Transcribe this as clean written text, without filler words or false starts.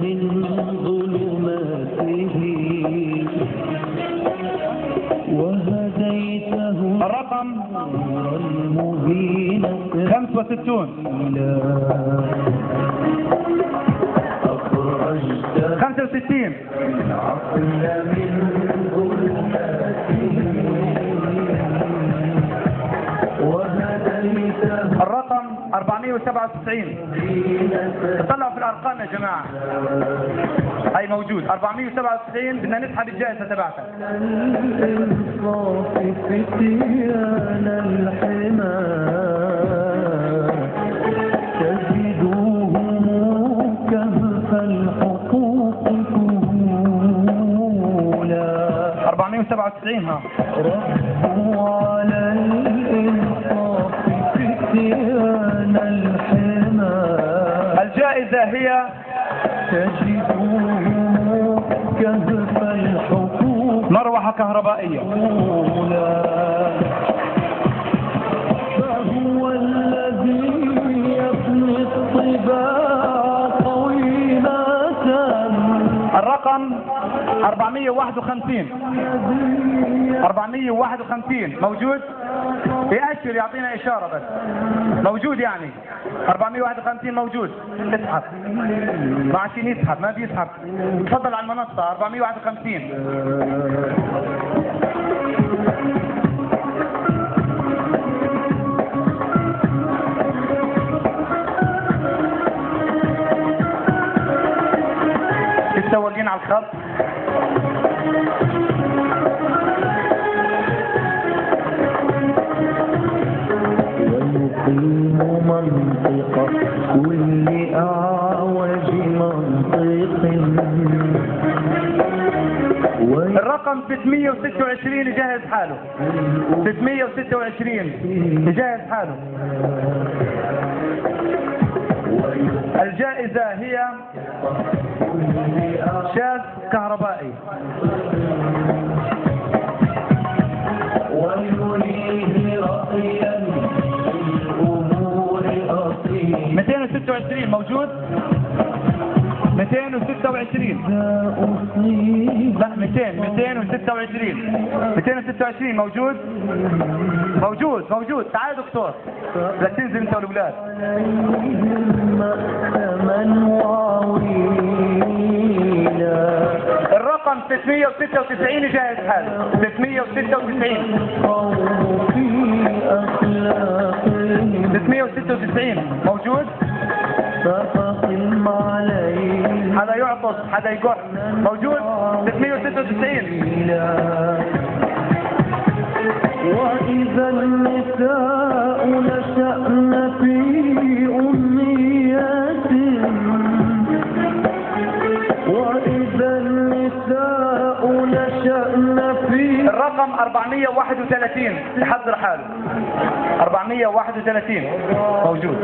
من ظلماته وهديته الرقم نورا مبينا 65 65 الرقم 497. طلعوا في الارقام يا جماعه. اي موجود 497. بدنا نسحب الجائزه تبعتها. الإنصاف فتيان الحمى تجدوهم كهف الحقوق كهولا 497 ها. ربوا على الإنصاف فتيان الحمى الجائزه هي تجدوهم كهف الحقوق مروحه كهربائيه. فهو الذي يبني الطباع طويلة الرقم 451 451 موجود. يأشر يعطينا إشارة بس. موجود يعني 451 موجود. اسحب. ما عشان يسحب ما بيسحب. تفضل على المنصة 451. متسوقين على الخط. ويقيم منطق كل أعوج منطق الرقم 626 يجهز حاله. 626 يجهز حاله. الجائزة هي شاذ كهربائي. ويريه رأيا في الأمور أصيل 226 موجود. 226 لا 226 226 موجود. موجود. تعال دكتور. لا تنزل انت والاولاد. الرقم 696 يجهز حاله. 696 696 موجود. هذا يعطس هذا يقع. موجود 696. وإذا النساء نشأن في أمنيات وإذا النساء نشأن في الرقم 431 يحضر حاله. 431 موجود.